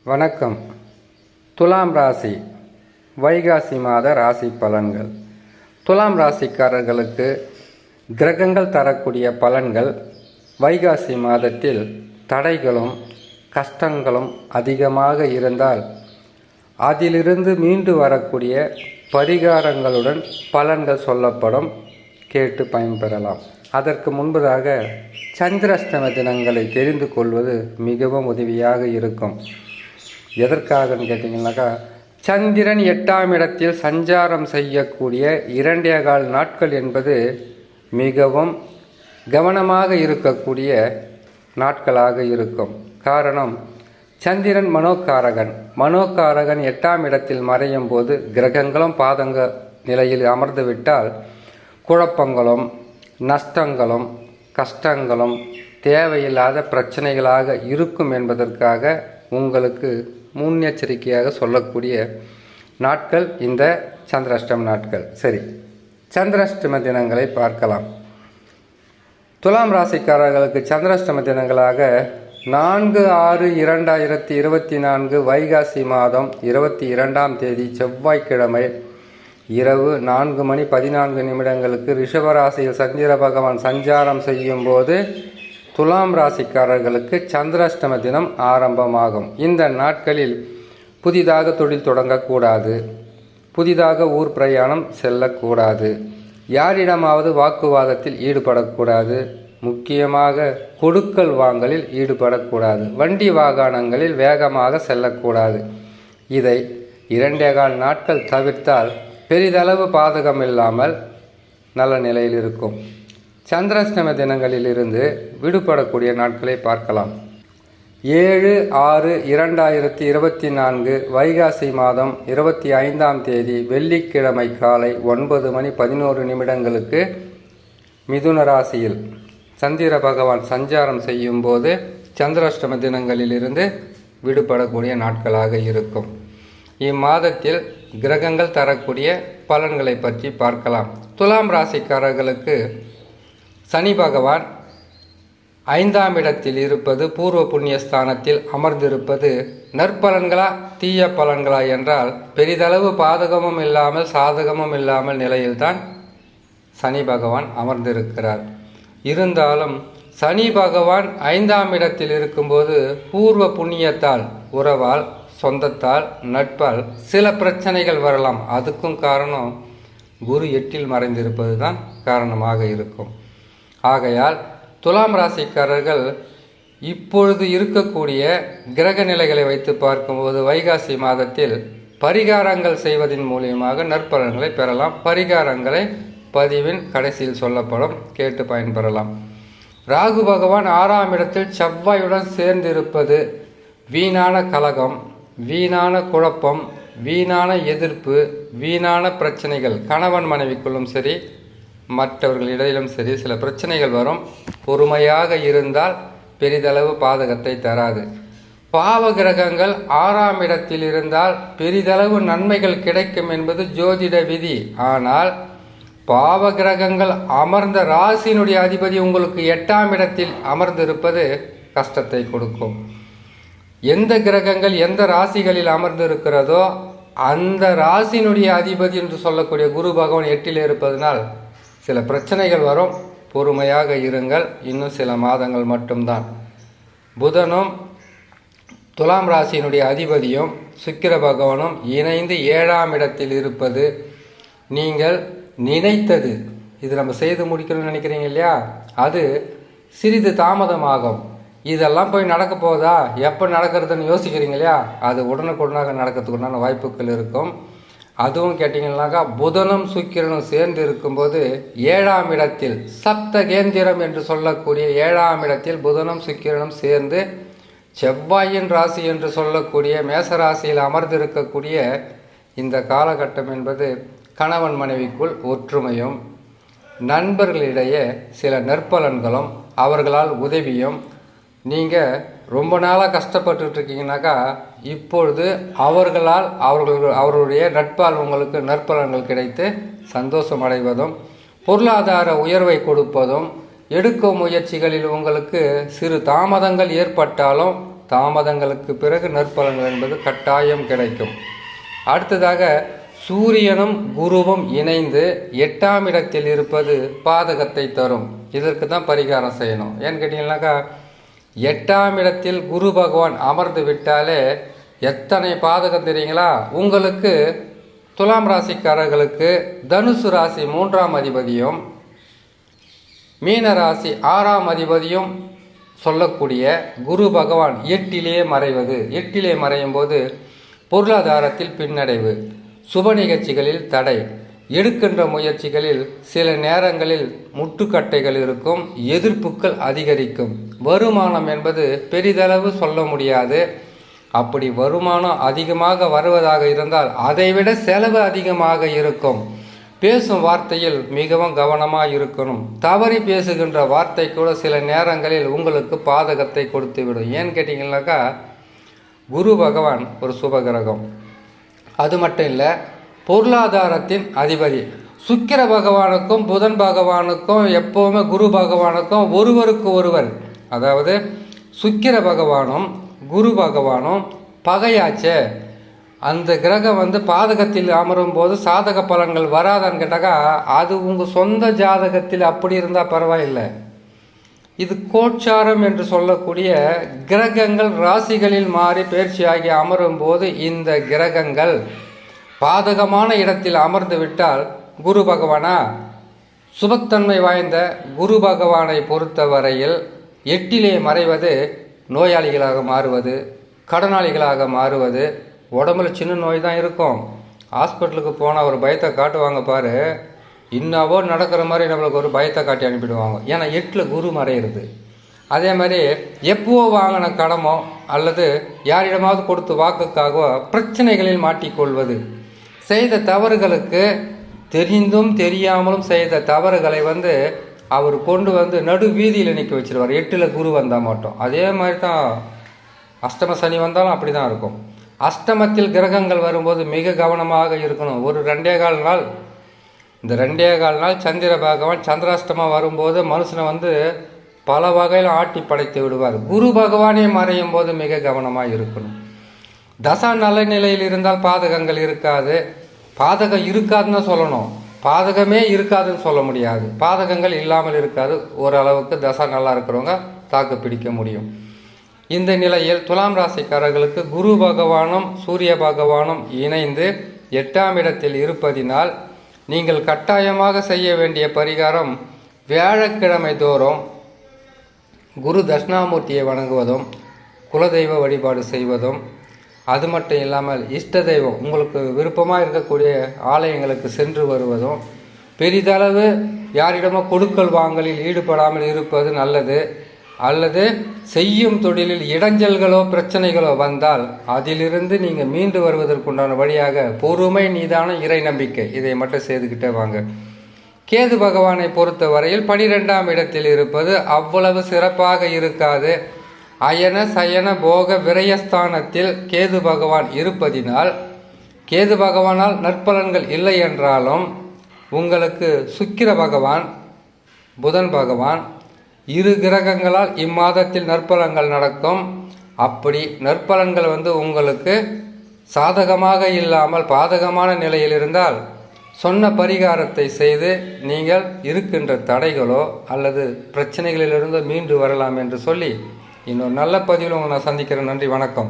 வணக்கம். துலாம் ராசி வைகாசி மாத ராசி பலன்கள். துலாம் ராசிக்காரர்களுக்கு கிரகங்கள் தரக்கூடிய பலன்கள் வைகாசி மாதத்தில் தடைகளும் கஷ்டங்களும் அதிகமாக இருந்தால் அதிலிருந்து மீண்டு வரக்கூடிய பரிகாரங்களுடன் பலன்கள் சொல்லப்படும். கேட்டு பயன்பெறலாம். அதற்கு முன்பதாக சந்திராஷ்டம தினங்களை தெரிந்து கொள்வது மிகவும் உதவியாக இருக்கும். எதற்காகன்னு கேட்டிங்கன்னாக்கா, சந்திரன் 8ஆம் இடத்தில் சஞ்சாரம் செய்யக்கூடிய 2.25 நாட்கள் என்பது மிகவும் கவனமாக இருக்கக்கூடிய நாட்களாக இருக்கும். காரணம், சந்திரன் மனோகாரகன் 8ஆம் இடத்தில் மறையும் போது கிரகங்களும் பாதங்க நிலையில் அமர்ந்துவிட்டால் குழப்பங்களும் நஷ்டங்களும் கஷ்டங்களும் தேவையில்லாத பிரச்சனைகளாக இருக்கும் என்பதற்காக உங்களுக்கு முன்னெச்சரிக்கையாக சொல்லக்கூடிய நாட்கள் இந்த சந்திராஷ்டம நாட்கள். சரி, சந்திராஷ்டம தினங்களை பார்க்கலாம். துலாம் ராசிக்காரர்களுக்கு சந்திராஷ்டம தினங்களாக 4/6/2024 வைகாசி மாதம் 22ஆம் தேதி செவ்வாய்க்கிழமை இரவு 4:14 ரிஷபராசியில் சந்திர பகவான் சஞ்சாரம் செய்யும் போது துலாம் ராசிக்காரர்களுக்கு சந்திராஷ்டம தினம் ஆரம்பமாகும். இந்த நாட்களில் புதிதாக தொழில் தொடங்கக்கூடாது, புதிதாக ஊர் பிரயாணம் செல்லக்கூடாது, யாரிடமாவது வாக்குவாதத்தில் ஈடுபடக்கூடாது, முக்கியமாக கொடுக்கல் வாங்கலில் ஈடுபடக்கூடாது, வண்டி வாகனங்களில் வேகமாக செல்லக்கூடாது. இதை 2.25 நாட்கள் தவிர்த்தால் பெரிதளவு பாதகம் இல்லாமல் நல்ல நிலையில் இருக்கும். சந்திராஷ்டம தினங்களிலிருந்து விடுபடக்கூடிய நாட்களை பார்க்கலாம். 7/6/2024 வைகாசி மாதம் 25ஆம் தேதி வெள்ளிக்கிழமை காலை 9:11 மிதுன ராசியில் சந்திர பகவான் சஞ்சாரம் செய்யும் போது சந்திராஷ்டம தினங்களிலிருந்து விடுபடக்கூடிய நாட்களாக இருக்கும். இம்மாதத்தில் கிரகங்கள் தரக்கூடிய பலன்களை பற்றி பார்க்கலாம். துலாம் ராசிக்காரர்களுக்கு சனி பகவான் 5ஆம் இடத்தில் இருப்பது, பூர்வ புண்ணியஸ்தானத்தில் அமர்ந்திருப்பது நற்பலன்களா தீய பலன்களா என்றால் பெரிதளவு பாதகமும் இல்லாமல் சாதகமும் இல்லாமல் நிலையில்தான் சனி பகவான் அமர்ந்திருக்கிறார். இருந்தாலும் சனி பகவான் 5ஆம் இடத்தில் இருக்கும்போது பூர்வ புண்ணியத்தால், உறவால், சொந்தத்தால், நட்பால் சில பிரச்சனைகள் வரலாம். அதுக்கும் காரணம் குரு 8இல் மறைந்திருப்பது தான் காரணமாக இருக்கும். ஆகையால் துலாம் ராசிக்காரர்கள் இப்பொழுது இருக்கக்கூடிய கிரக நிலைகளை வைத்து பார்க்கும்போது வைகாசி மாதத்தில் பரிகாரங்கள் செய்வதன் மூலியமாக நற்பலன்களை பெறலாம். பரிகாரங்களை பதிவின் கடைசியில் சொல்லப்படும். கேட்டு பயன்பெறலாம். ராகு பகவான் 6ஆம் இடத்தில் செவ்வாயுடன் சேர்ந்திருப்பது வீணான கலகம், வீணான குழப்பம், வீணான எதிர்ப்பு, வீணான பிரச்சனைகள், கணவன் மனைவிக்குள்ளும் சரி மற்றவர்களிடையிலும் சரி சில பிரச்சனைகள் வரும். பொறுமையாக இருந்தால் பெரிதளவு பாதகத்தை தராது. பாவ கிரகங்கள் 6ஆம் இடத்தில் இருந்தால் பெரிதளவு நன்மைகள் கிடைக்கும் என்பது ஜோதிட விதி. ஆனால் பாவ கிரகங்கள் அமர்ந்த ராசியினுடைய அதிபதி உங்களுக்கு 8ஆம் இடத்தில் அமர்ந்திருப்பது கஷ்டத்தை கொடுக்கும். எந்த கிரகங்கள் எந்த ராசிகளில் அமர்ந்து இருக்கிறதோ அந்த ராசியினுடைய அதிபதி என்று சொல்லக்கூடிய குரு பகவான் 8இல் இருப்பதனால் சில பிரச்சனைகள் வரும். பொறுமையாக இருங்கள். இன்னும் சில மாதங்கள் மட்டும்தான். புதனும் துலாம் ராசியினுடைய அதிபதியும் சுக்கிர பகவானும் இணைந்து 7ஆம் இடத்தில் இருப்பது நீங்கள் நினைத்தது, இது நம்ம செய்து முடிக்கணும்னு நினைக்கிறீங்க இல்லையா, அது சிறிது தாமதமாகும். இதெல்லாம் போய் நடக்க போதா, எப்போ நடக்கிறதுன்னு யோசிக்கிறீங்க இல்லையா, அது உடனுக்குடனாக நடக்கிறதுக்குண்டான வாய்ப்புகள் இருக்கும். அதுவும் கேட்டிங்கன்னாக்கா புதனும் சுக்கிரனும் சேர்ந்து இருக்கும்போது 7ஆம் இடத்தில் சப்தகேந்திரம் என்று சொல்லக்கூடிய 7ஆம் இடத்தில் புதனும் சுக்கிரனும் சேர்ந்து செவ்வாயின் ராசி என்று சொல்லக்கூடிய மேசராசியில் அமர்ந்திருக்கக்கூடிய இந்த காலகட்டம் என்பது கணவன் மனைவிக்குள் ஒற்றுமையும், நண்பர்களிடையே சில நற்பலன்களும், அவர்களால் உதவியும், நீங்கள் ரொம்ப நாளாக கஷ்டப்பட்டுட்டு இருக்கீங்கன்னாக்கா இப்பொழுது அவர்களுடைய நட்பால் உங்களுக்கு நற்பலன்கள் கிடைத்து சந்தோஷம் அடைவதும், பொருளாதார உயர்வை கொடுப்பதும், எடுக்கும் முயற்சிகளில் உங்களுக்கு சிறு தாமதங்கள் ஏற்பட்டாலும் தாமதங்களுக்கு பிறகு நற்பலன்கள் என்பது கட்டாயம் கிடைக்கும். அடுத்ததாக சூரியனும் குருவும் இணைந்து 8ஆம் இடத்தில் இருப்பது பாதகத்தை தரும். இதற்கு தான் பரிகாரம் செய்யணும். ஏன்னு கேட்டீங்கன்னாக்கா 8ஆம் இடத்தில் குரு பகவான் அமர்ந்து விட்டாலே எத்தனை பாதகம் தெரியுங்களா? உங்களுக்கு துலாம் ராசிக்காரர்களுக்கு தனுசு ராசி 3ஆம் அதிபதியும் மீன ராசி 6ஆம் அதிபதியும் சொல்லக்கூடிய குரு பகவான் 8லே மறைவது. 8லே மறையும் போது பொருளாதாரத்தில் பின்னடைவு, சுப நிகழ்ச்சிகளில் தடை, எடுக்கின்ற முயற்சிகளில் சில நேரங்களில் முட்டுக்கட்டைகள் இருக்கும், எதிர்ப்புகள் அதிகரிக்கும். வருமானம் என்பது பெரிதளவு சொல்ல முடியாது. அப்படி வருமானம் அதிகமாக வருவதாக இருந்தால் அதைவிட செலவு அதிகமாக இருக்கும். பேசும் வார்த்தையில் மிகவும் கவனமாக இருக்கணும். தவறி பேசுகின்ற வார்த்தை கூட சில நேரங்களில் உங்களுக்கு பாதகத்தை கொடுத்துவிடும். ஏன்னு கேட்டிங்கன்னாக்கா குரு பகவான் ஒரு சுபகிரகம். அது மட்டும் இல்லை, பொருளாதாரத்தின் அதிபதி. சுக்கிர பகவானுக்கும் புதன் பகவானுக்கும் எப்போவுமே குரு பகவானுக்கும் ஒருவருக்கு ஒருவர், அதாவது சுக்கிர பகவானும் குரு பகவானும் பகையாச்சே. அந்த கிரகம் பாதகத்தில் அமரும் போது சாதக பலன்கள் வராதான்னு கேட்டாக்கா அது உங்கள் சொந்த ஜாதகத்தில் அப்படி இருந்தால் பரவாயில்லை. இது கோட்சாரம் என்று சொல்லக்கூடிய கிரகங்கள் ராசிகளில் மாறி பயிற்சியாகி அமரும் போது இந்த கிரகங்கள் பாதகமான இடத்தில் அமர்ந்து விட்டால் குரு பகவானா, சுபத்தன்மை வாய்ந்த குரு பகவானை பொறுத்தவரையில் 8லே மறைவது நோயாளிகளாக மாறுவது, கடனாளிகளாக மாறுவது. உடம்புல சின்ன நோய் தான் இருக்கும், ஹாஸ்பிட்டலுக்கு போனால் ஒரு பயத்தை காட்டுவாங்க பாரு, இன்னவோ நடக்கிற மாதிரி நம்மளுக்கு ஒரு பயத்தை காட்டி அனுப்பிடுவாங்க. ஏன்னா 8ல் குரு மறையிறது. அதே மாதிரி எப்போ வாங்கின கடமோ அல்லது யாரிடமாவது கொடுத்து வாக்குக்காகவோ பிரச்சனைகளில் மாட்டிக்கொள்வது, செய்த தவறுகளுக்கு தெரிந்தும் தெரியாமலும் செய்த தவறுகளை அவர் கொண்டு நடு வீதியில் நிற்க வச்சிருவார். 8ல் குரு வந்தால் மட்டும். அதே மாதிரி தான் அஷ்டம சனி வந்தாலும் அப்படி தான் இருக்கும். அஷ்டமத்தில் கிரகங்கள் வரும்போது மிக கவனமாக இருக்கணும். ஒரு 2.25 நாள், இந்த 2.25 நாள் சந்திர பகவான் சந்திராஷ்டமம் வரும்போது மனுஷனை பல வகையில் ஆட்டி படைத்து விடுவார். குரு பகவானே மறையும் போது மிக கவனமாக இருக்கணும். தசா நல்ல நிலையில் இருந்தால் பாதகங்கள் இருக்காது. பாதகம் இருக்காதுன்னு சொல்லணும், பாதகமே இருக்காதுன்னு சொல்ல முடியாது. பாதகங்கள் இல்லாமல் இருக்காது. ஓரளவுக்கு தசா நல்லா இருக்கிறவங்க தாக்கு பிடிக்க முடியும். இந்த நிலையில் துலாம் ராசிக்காரர்களுக்கு குரு பகவானும் சூரிய பகவானும் இணைந்து 8ஆம் இடத்தில் இருப்பதினால் நீங்கள் கட்டாயமாக செய்ய வேண்டிய பரிகாரம் வியாழக்கிழமை தோறும் குரு தட்சிணாமூர்த்தியை வணங்குவதும், குலதெய்வ வழிபாடு செய்வதும், அது மட்டும் இல்லாமல் இஷ்ட தெய்வம் உங்களுக்கு விருப்பமாக இருக்கக்கூடிய ஆலயங்களுக்கு சென்று வருவதும், பெரிதளவு யாரிடமோ கொடுக்கல் வாங்கலில் ஈடுபடாமல் இருப்பது நல்லது. அல்லது செய்யும் தொழிலில் இடைஞ்சல்களோ பிரச்சனைகளோ வந்தால் அதிலிருந்து நீங்கள் மீண்டு வருவதற்குண்டான வழியாக பொறுமை, நிதானம், இறை நம்பிக்கை, இதை மட்டும் செய்துக்கிட்டே வாங்க. கேது பகவானை பொறுத்த வரையில் 12ஆம் இடத்தில் இருப்பது அவ்வளவு சிறப்பாக இருக்காது. அயன சயன போக விரயஸ்தானத்தில் கேது பகவான் இருப்பதினால் கேது பகவானால் நற்பலன்கள் இல்லை என்றாலும் உங்களுக்கு சுக்கிர பகவான், புதன் பகவான், இரு கிரகங்களால் இம்மாதத்தில் நற்பலன்கள் நடக்கும். அப்படி நற்பலன்கள் உங்களுக்கு சாதகமாக இல்லாமல் பாதகமான நிலையில் இருந்தால் சொன்ன பரிகாரத்தை செய்து நீங்கள் இருக்கின்ற தடைகளோ அல்லது பிரச்சனைகளிலிருந்து மீண்டு வரலாம் என்று சொல்லி இன்னொரு நல்ல பதிவில் உங்களை நான் சந்திக்கிறேன். நன்றி, வணக்கம்.